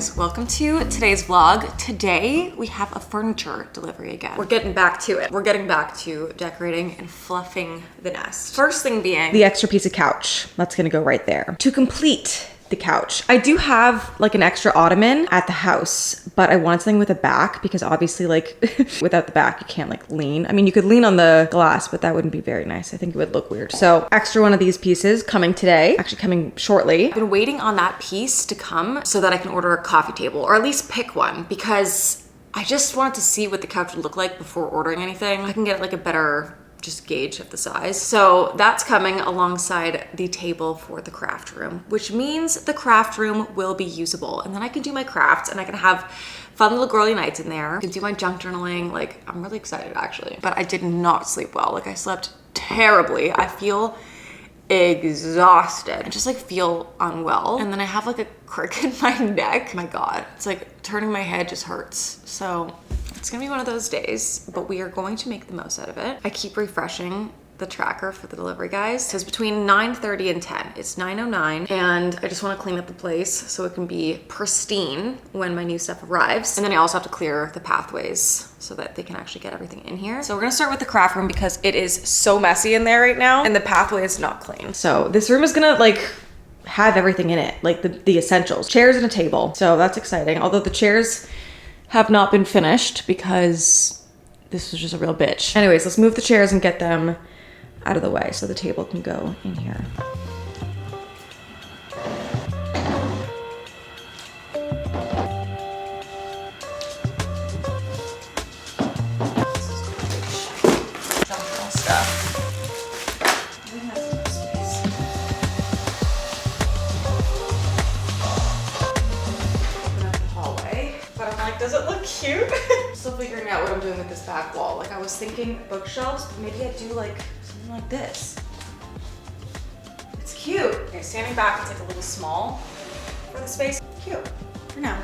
guys, welcome to today's vlog. Today we have a furniture delivery again. We're getting back to it. We're getting back to decorating and fluffing the nest. First thing being the extra piece of couch. That's gonna go right there. To complete the couch, I do have like an extra ottoman at the house, but I wanted something with a back because obviously like without the back you can't like lean. I mean, you could lean on the glass, but that wouldn't be very nice. I think it would look weird. So extra one of these pieces coming today, actually coming shortly. I've been waiting on that piece to come so that I can order a coffee table or at least pick one because I just wanted to see what the couch would look like before ordering anything. I can get like a better just gauge of the size. So that's coming alongside the table for the craft room, which means the craft room will be usable. And then I can do my crafts and I can have fun little girly nights in there. I can do my junk journaling. Like, I'm really excited actually. But I did not sleep well. Like, I slept terribly. I feel exhausted. I just like feel unwell. And then I have like a crick in my neck. My God, it's like turning my head just hurts. So it's gonna be one of those days, but we are going to make the most out of it. I keep refreshing the tracker for the delivery guys. It says between 9:30 and 10. It's 9:09, and I just want to clean up the place so it can be pristine when my new stuff arrives. And then I also have to clear the pathways so that they can actually get everything in here. So we're gonna start with the craft room because it is so messy in there right now and the pathway is not clean. So this room is gonna like have everything in it, like the essentials. Chairs and a table. So that's exciting. Although the chairs have not been finished because this was just a real bitch. Anyways, let's move the chairs and get them out of the way so the table can go in here. Does it look cute? Still figuring out what I'm doing with this back wall. Like, I was thinking bookshelves, but maybe I'd do like something like this. It's cute. Okay, standing back, it's like a little small for the space. Cute, for now.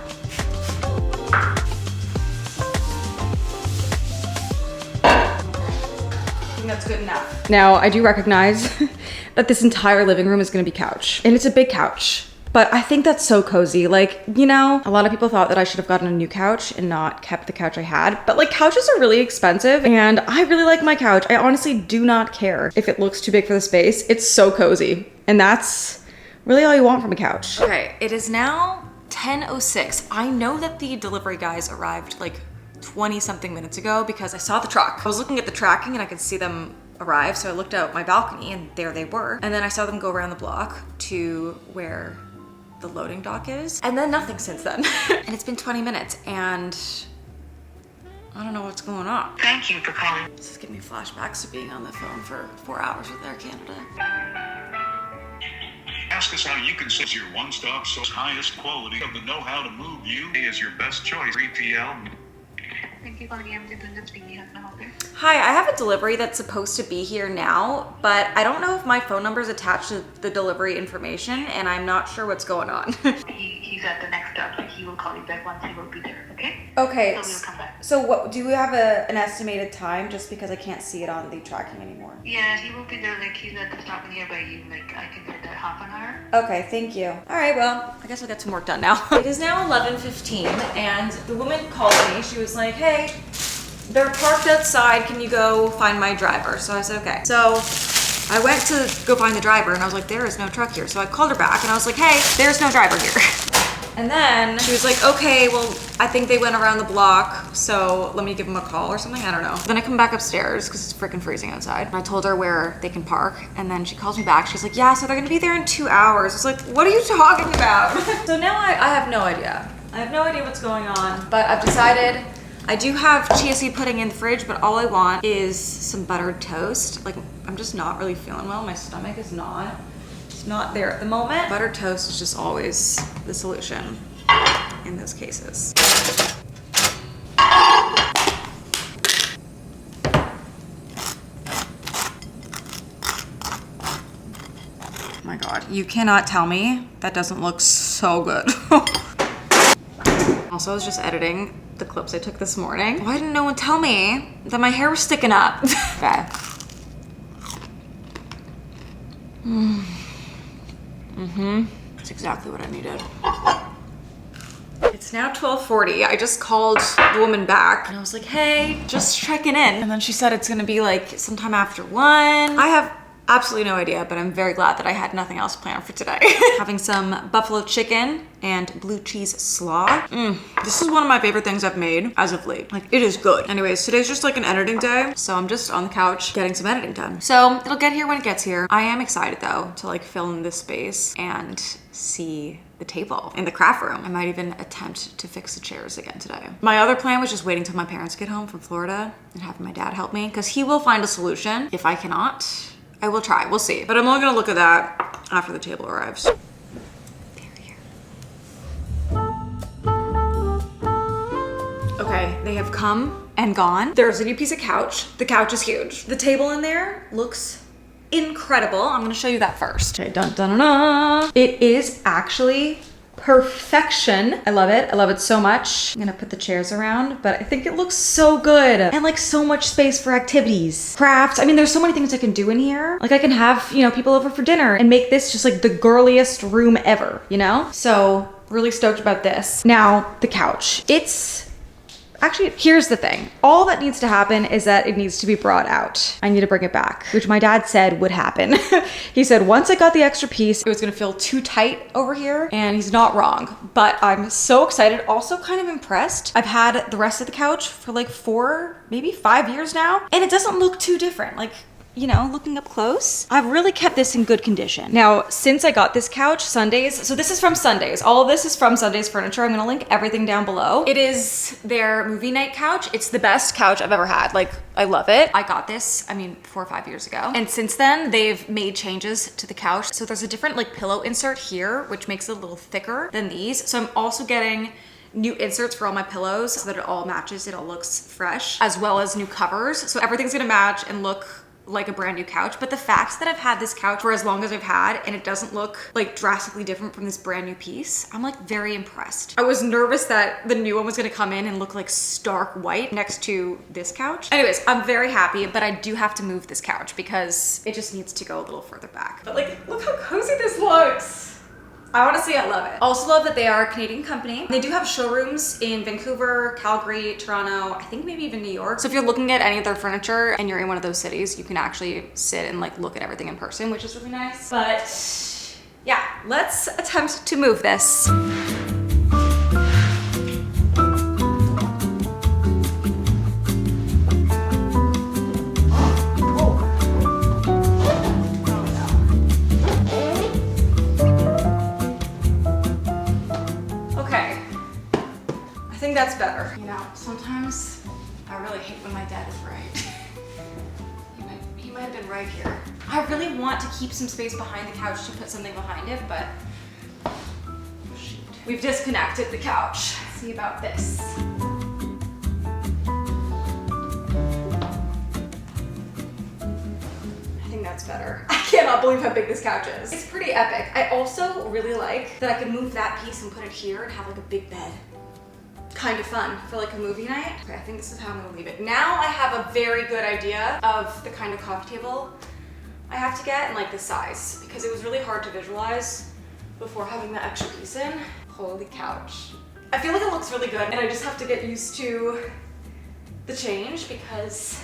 I think that's good enough. Now, I do recognize that this entire living room is gonna be couch. And it's a big couch. But I think that's so cozy. Like, you know, a lot of people thought that I should have gotten a new couch and not kept the couch I had. But like, couches are really expensive and I really like my couch. I honestly do not care if it looks too big for the space. It's so cozy. And that's really all you want from a couch. Okay, it is now 10:06. I know that the delivery guys arrived like 20 something minutes ago because I saw the truck. I was looking at the tracking and I could see them arrive. So I looked out my balcony and there they were. And then I saw them go around the block to where the loading dock is, and then nothing since then. And it's been 20 minutes and I don't know what's going on. Thank you for calling. This is giving me flashbacks to being on the phone for 4 hours with Air Canada. Ask us how you can source your one-stop source, highest quality of the know-how to move you is your best choice. 3PL. Thank you for calling Amazon speaking. How can I help you? Hi, I have a delivery that's supposed to be here now, but I don't know if my phone number is attached to the delivery information and I'm not sure what's going on. He's at the next stop, so he will call you back once he will be there, okay? Okay. So we'll come back. So what, do we have an estimated time just because I can't see it on the tracking anymore? Yeah, he will be there, like he's at the stop nearby you, like I can set that half an hour. Okay, thank you. All right, well, I guess I'll get some work done now. It is now 11:15 and the woman called me. She was like, hey, they're parked outside. Can you go find my driver? So I said, okay. So I went to go find the driver and I was like, there is no truck here. So I called her back and I was like, hey, there's no driver here. And then she was like, okay, well, I think they went around the block, so let me give them a call or something, I don't know. Then I come back upstairs because it's freaking freezing outside. And I told her where they can park, and then she calls me back. She's like, yeah, so they're gonna be there in 2 hours. I was like, what are you talking about? So now I have no idea. I have no idea what's going on, but I've decided I do have chia seed pudding in the fridge, but all I want is some buttered toast. Like, I'm just not really feeling well. My stomach is not there at the moment. Buttered toast is just always the solution in those cases. Oh my God, you cannot tell me that doesn't look so good. Also, I was just editing the clips I took this morning. Why didn't no one tell me that my hair was sticking up? Okay. That's exactly what I needed. It's now 12:40. I just called the woman back and I was like, hey, just checking in. And then she said it's gonna be like sometime after 1. I have absolutely no idea, but I'm very glad that I had nothing else planned for today. Having some buffalo chicken and blue cheese slaw. This is one of my favorite things I've made as of late. Like, it is good. Anyways, today's just like an editing day, so I'm just on the couch getting some editing done. So it'll get here when it gets here. I am excited though to like film this space and see the table in the craft room. I might even attempt to fix the chairs again today. My other plan was just waiting till my parents get home from Florida and having my dad help me, because he will find a solution. If I cannot, I will try, we'll see. But I'm only gonna look at that after the table arrives. Okay, they have come and gone. There's a new piece of couch. The couch is huge. The table in there looks incredible. I'm gonna show you that first. Okay, dun dun dun dun. It is actually perfection. I love it. I love it so much. I'm gonna put the chairs around, but I think it looks so good. And like so much space for activities, crafts. I mean, there's so many things I can do in here. Like I can have, you know, people over for dinner and make this just like the girliest room ever, you know? So really stoked about this. Now, the couch. Actually, here's the thing. All that needs to happen is that it needs to be brought out. I need to bring it back, which my dad said would happen. He said once I got the extra piece, it was gonna feel too tight over here, and he's not wrong. But I'm so excited, also kind of impressed. I've had the rest of the couch for like 4, maybe 5 years now, and it doesn't look too different. Like, you know, looking up close, I've really kept this in good condition. Now, since I got this couch, Sundays, so this is from Sundays. All of this is from Sundays Furniture. I'm gonna link everything down below. It is their movie night couch. It's the best couch I've ever had. Like, I love it. I got this, 4 or 5 years ago. And since then, they've made changes to the couch. So there's a different like pillow insert here, which makes it a little thicker than these. So I'm also getting new inserts for all my pillows so that it all matches, it all looks fresh, as well as new covers. So everything's gonna match and look like a brand new couch. But the fact that I've had this couch for as long as I've had and it doesn't look like drastically different from this brand new piece, I'm like very impressed. I was nervous that the new one was gonna come in and look like stark white next to this couch. Anyways, I'm very happy, but I do have to move this couch because it just needs to go a little further back. But like, look how cozy this looks. I honestly, I love it. Also love that they are a Canadian company. They do have showrooms in Vancouver, Calgary, Toronto, I think maybe even New York. So if you're looking at any of their furniture and you're in one of those cities, you can actually sit and like look at everything in person, which is really nice. But yeah, let's attempt to move this. That's better. You know, sometimes I really hate when my dad is right. he might have been right here. I really want to keep some space behind the couch to put something behind it, but shoot. We've disconnected the couch. Let's see about this. I think that's better. I cannot believe how big this couch is. It's pretty epic. I also really like that I can move that piece and put it here and have like a big bed. Kind of fun for like a movie night. Okay, I think this is how I'm gonna leave it. Now I have a very good idea of the kind of coffee table I have to get and like the size, because it was really hard to visualize before having the extra piece in. Holy couch. I feel like it looks really good and I just have to get used to the change because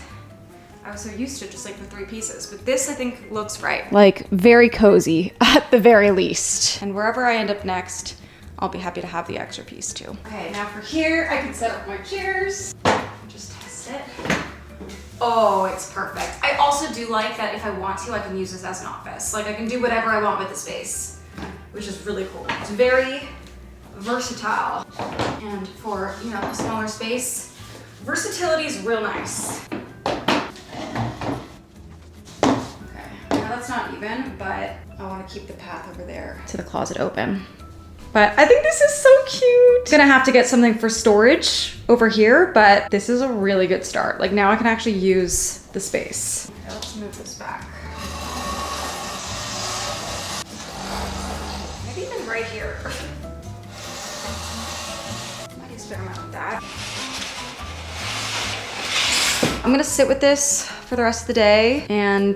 I was so used to just like the 3 pieces, but this I think looks right. Like very cozy at the very least. And wherever I end up next, I'll be happy to have the extra piece too. Okay, now for here, I can set up my chairs. Just test it. Oh, it's perfect. I also do like that if I want to, I can use this as an office. Like I can do whatever I want with the space, which is really cool. It's very versatile. And for, you know, a smaller space, versatility is real nice. Okay, now that's not even, but I want to keep the path over there to the closet open. But I think this is so cute. Gonna have to get something for storage over here, but this is a really good start. Like now I can actually use the space. Okay, let's move this back. Maybe even right here. Might experiment with that. I'm gonna sit with this for the rest of the day and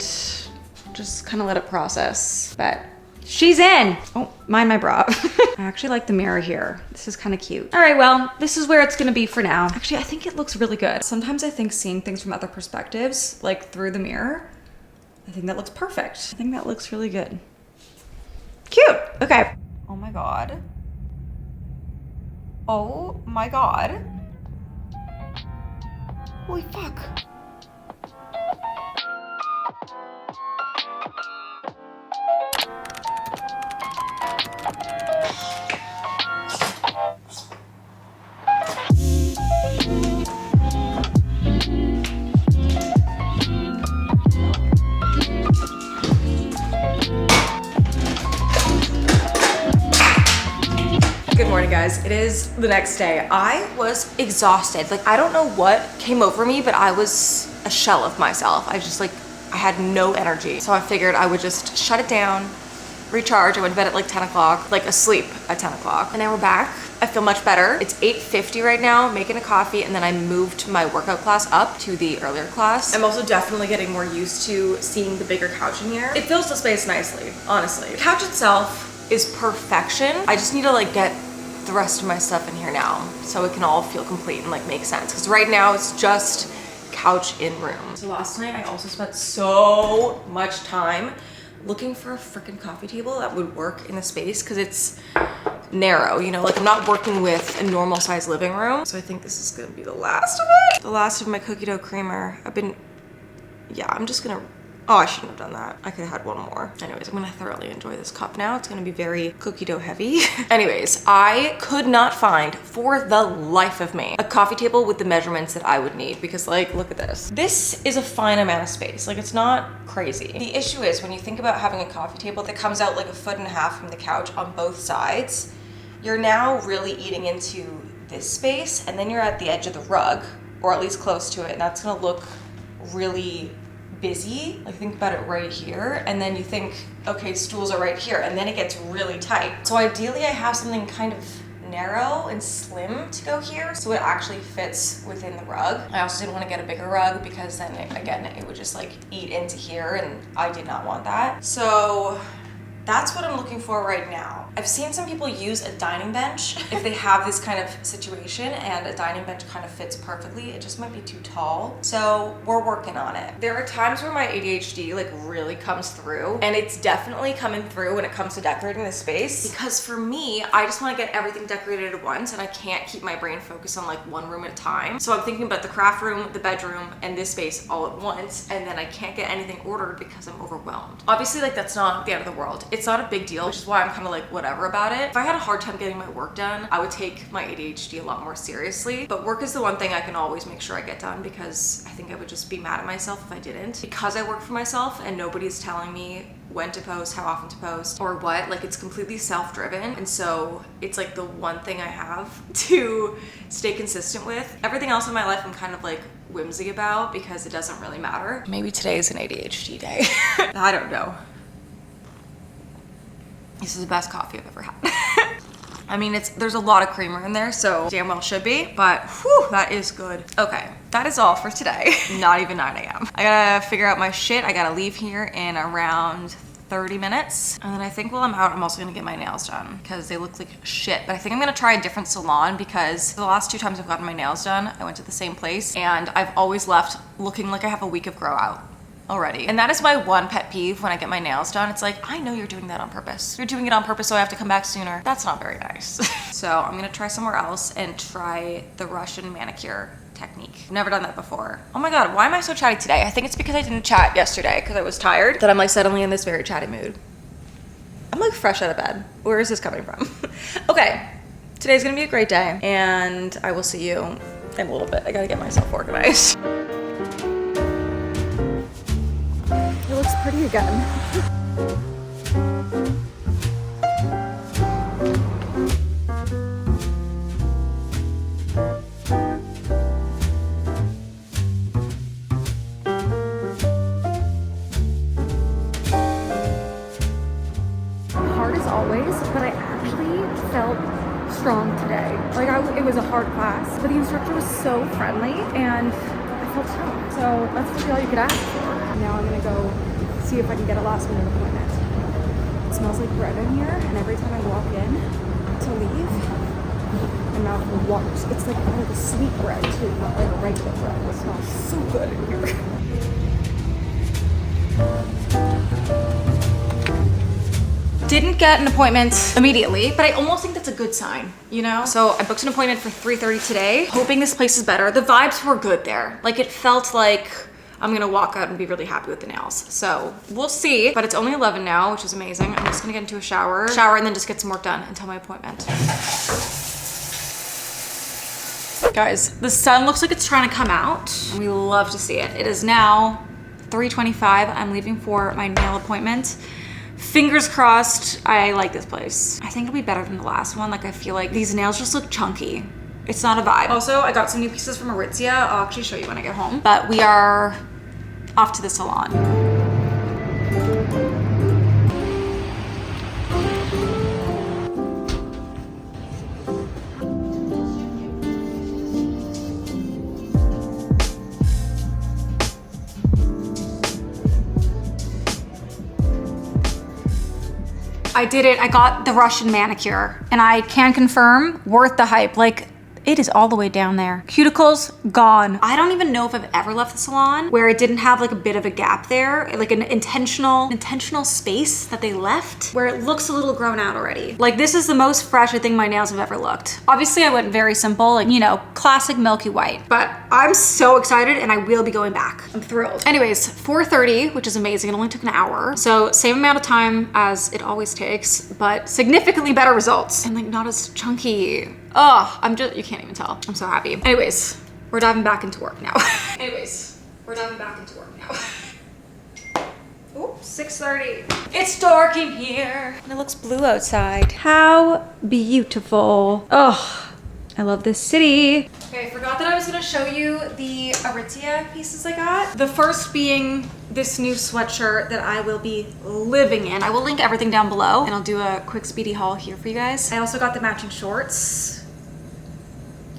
just kind of let it process. But She's in. Oh, mind my bra. I actually like the mirror here. This is kind of cute. All right, well, this is where it's gonna be for now. Actually, I think it looks really good. Sometimes I think seeing things from other perspectives, like through the mirror, I think that looks perfect. I think that looks really good. Cute, okay. Oh my God. Oh my God. Holy fuck. Good morning, guys. It is the next day. I was exhausted. Like, I don't know what came over me, but I was a shell of myself. I had no energy. So I figured I would just shut it down, recharge. I went to bed at like 10 o'clock, like asleep at 10 o'clock. And now we're back. I feel much better. It's 8:50 right now, making a coffee, and then I moved my workout class up to the earlier class. I'm also definitely getting more used to seeing the bigger couch in here. It fills the space nicely, honestly. The couch itself is perfection. I just need to like get the rest of my stuff in here now so it can all feel complete and like make sense. Because right now it's just couch in room. So last night I also spent so much time looking for a freaking coffee table that would work in the space because it's narrow, you know, like I'm not working with a normal size living room. So I think this is gonna be the last of it. The last of my cookie dough creamer. I'm just gonna, oh, I shouldn't have done that. I could have had one more. Anyways, I'm gonna thoroughly enjoy this cup now. It's gonna be very cookie dough heavy. Anyways, I could not find for the life of me a coffee table with the measurements that I would need because like, look at this. This is a fine amount of space. Like it's not crazy. The issue is when you think about having a coffee table that comes out like 1.5 feet from the couch on both sides, you're now really eating into this space and then you're at the edge of the rug or at least close to it. And that's gonna look really busy. Like think about it right here and then you think, okay, stools are right here and then it gets really tight. So ideally I have something kind of narrow and slim to go here so it actually fits within the rug. I also didn't want to get a bigger rug because then it would just like eat into here and I did not want that. So that's what I'm looking for right now. I've seen some people use a dining bench if they have this kind of situation and a dining bench kind of fits perfectly. It just might be too tall. So we're working on it. There are times where my ADHD like really comes through and it's definitely coming through when it comes to decorating the space because for me, I just want to get everything decorated at once and I can't keep my brain focused on like one room at a time. So I'm thinking about the craft room, the bedroom, and this space all at once and then I can't get anything ordered because I'm overwhelmed. Obviously like that's not the end of the world. It's not a big deal, which is why I'm kind of like whatever about it. If I had a hard time getting my work done, I would take my ADHD a lot more seriously. But work is the one thing I can always make sure I get done because I think I would just be mad at myself if I didn't. Because I work for myself and nobody's telling me when to post, how often to post, or what, like it's completely self-driven. And so it's like the one thing I have to stay consistent with. Everything else in my life I'm kind of like whimsy about because it doesn't really matter. Maybe today is an ADHD day. I don't know. This is the best coffee I've ever had. I mean, there's a lot of creamer in there, so damn well should be, but whew, that is good. Okay, that is all for today. Not even 9 a.m. I gotta figure out my shit. I gotta leave here in around 30 minutes. And then I think while I'm out, I'm also gonna get my nails done because they look like shit. But I think I'm gonna try a different salon because the last 2 times I've gotten my nails done, I went to the same place and I've always left looking like I have a week of grow out already. And that is my one pet peeve when I get my nails done. It's like, I know you're doing that on purpose. You're doing it on purpose so I have to come back sooner. That's not very nice. So I'm gonna try somewhere else and try the Russian manicure technique. I've never done that before. Oh my God, why am I so chatty today? I think it's because I didn't chat yesterday because I was tired that I'm like suddenly in this very chatty mood. I'm like fresh out of bed. Where is this coming from? Okay, today's gonna be a great day and I will see you in a little bit. I gotta get myself organized. It looks pretty again. Hard as always, but I actually felt strong today. Like it was a hard class, but the instructor was so friendly and I felt strong. So that's really all you could ask for. Now I'm gonna go see if I can get a last minute appointment It smells like bread in here, and every time I walk in to leave, my mouth waters. It's like a sweet bread too, not like a regular bread. It smells so good in here. Didn't get an appointment immediately, but I almost think that's a good sign, you know? So I booked an appointment for 3:30 today, hoping this place is better. The vibes were good there. Like, it felt like I'm gonna walk out and be really happy with the nails. So we'll see, but it's only 11 now, which is amazing. I'm just gonna get into a shower and then just get some work done until my appointment. Guys, the sun looks like it's trying to come out, and we love to see it. It is now 3:25. I'm leaving for my nail appointment. Fingers crossed, I like this place. I think it'll be better than the last one. Like, I feel like these nails just look chunky. It's not a vibe. Also, I got some new pieces from Aritzia. I'll actually show you when I get home. But we are off to the salon. I did it. I got the Russian manicure, and I can confirm, worth the hype. Like, it is all the way down there. Cuticles gone. I don't even know if I've ever left the salon where it didn't have like a bit of a gap there, like an intentional space that they left where it looks a little grown out already. Like, this is the most fresh I think my nails have ever looked. Obviously I went very simple, like, you know, classic milky white, but I'm so excited and I will be going back. I'm thrilled. Anyways, 4:30, which is amazing. It only took an hour. So same amount of time as it always takes, but significantly better results and like not as chunky. Oh, you can't even tell. I'm so happy. Anyways, we're diving back into work now. Ooh, 6:30. It's dark in here and it looks blue outside. How beautiful. Oh, I love this city. Okay, I forgot that I was gonna show you the Aritzia pieces I got. The first being this new sweatshirt that I will be living in. I will link everything down below and I'll do a quick speedy haul here for you guys. I also got the matching shorts.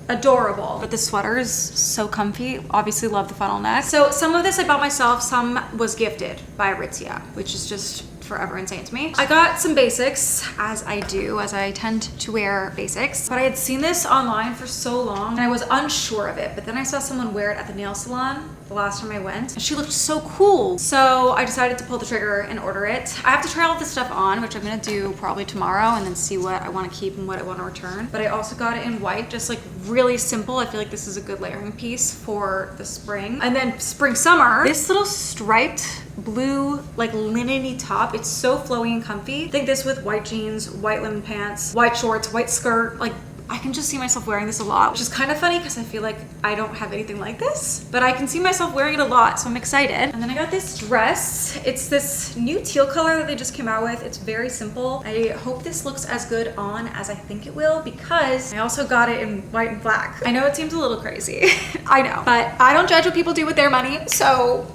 Adorable. But the sweater is so comfy. Obviously love the funnel neck. So some of this I bought myself, some was gifted by Aritzia, which is just forever insane to me. I got some basics, as I do, as I tend to wear basics, but I had seen this online for so long and I was unsure of it, but then I saw someone wear it at the nail salon the last time I went and she looked so cool. So I decided to pull the trigger and order it. I have to try all this stuff on, which I'm gonna do probably tomorrow, and then see what I want to keep and what I want to return. But I also got it in white, just like really simple. I feel like this is a good layering piece for the spring. And then spring summer, this little striped blue like linen-y top. It's so flowy and comfy. I think this with white jeans, white linen pants, white shorts, white skirt, like I can just see myself wearing this a lot, which is kind of funny because I feel like I don't have anything like this, but I can see myself wearing it a lot, so I'm excited. And then I got this dress. It's this new teal color that they just came out with. It's very simple. I hope this looks as good on as I think it will, because I also got it in white and black. I know it seems a little crazy. I know, but I don't judge what people do with their money, so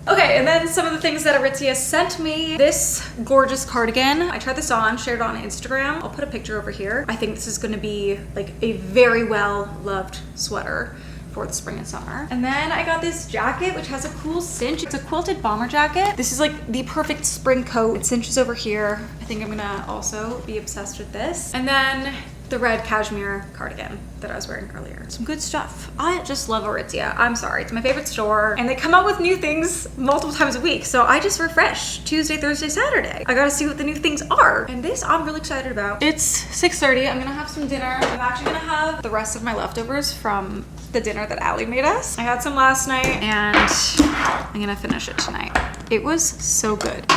okay, and then some of the things that Aritzia sent me. This gorgeous cardigan. I tried this on, shared it on Instagram. I'll put a picture over here. I think this is gonna be like a very well-loved sweater for the spring and summer. And then I got this jacket, which has a cool cinch. It's a quilted bomber jacket. This is like the perfect spring coat. It cinches over here. I think I'm gonna also be obsessed with this. And then the red cashmere cardigan that I was wearing earlier. Some good stuff. I just love Aritzia. I'm sorry, it's my favorite store, and they come out with new things multiple times a week, so I just refresh Tuesday, Thursday, Saturday. I gotta see what the new things are, and this I'm really excited about. It's 6:30. I'm gonna have some dinner. I'm actually gonna have the rest of my leftovers from the dinner that Allie made us. I had some last night, and I'm gonna finish it tonight. It was so good.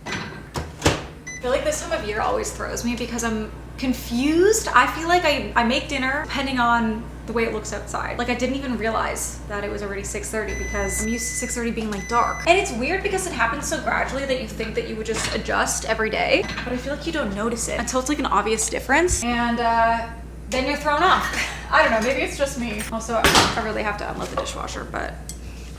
I feel like this time of year always throws me because I'm confused. I feel like I make dinner depending on the way it looks outside. Like I didn't even realize that it was already 6:30 because I'm used to 6:30 being like dark. And it's weird because it happens so gradually that you think that you would just adjust every day, but I feel like you don't notice it until it's like an obvious difference, and then you're thrown off. I don't know, maybe it's just me. Also, I really have to unload the dishwasher, but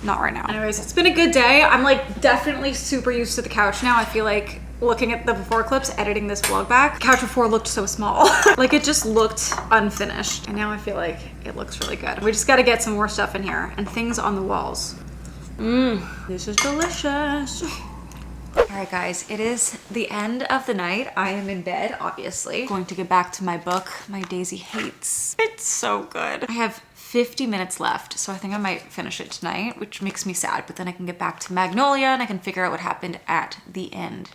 not right now. Anyways, it's been a good day. I'm like definitely super used to the couch now. I feel like looking at the before clips, editing this vlog back, the couch before looked so small. Like it just looked unfinished. And now I feel like it looks really good. We just gotta get some more stuff in here and things on the walls. This is delicious. All right, guys, it is the end of the night. I am in bed, obviously. Going to get back to my book, My Daisy Hates. It's so good. I have 50 minutes left, so I think I might finish it tonight, which makes me sad, but then I can get back to Magnolia and I can figure out what happened at the end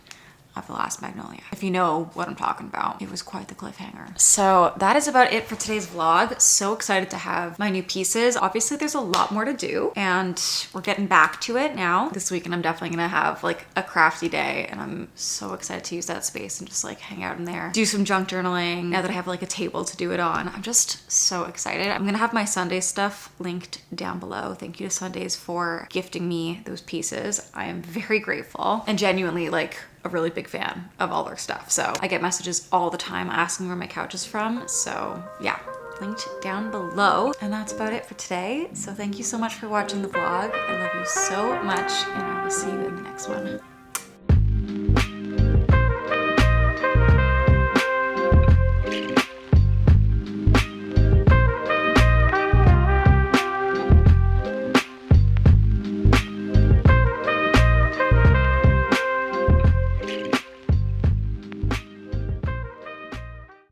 of the last Magnolia. If you know what I'm talking about, it was quite the cliffhanger. So that is about it for today's vlog. So excited to have my new pieces. Obviously there's a lot more to do and we're getting back to it now. This weekend I'm definitely gonna have like a crafty day and I'm so excited to use that space and just like hang out in there. Do some junk journaling now that I have like a table to do it on. I'm just so excited. I'm gonna have my Sundays stuff linked down below. Thank you to Sundays for gifting me those pieces. I am very grateful and genuinely like a really big fan of all their stuff. So I get messages all the time asking where my couch is from. So yeah, linked down below. And that's about it for today. So thank you so much for watching the vlog. I love you so much and I will see you in the next one.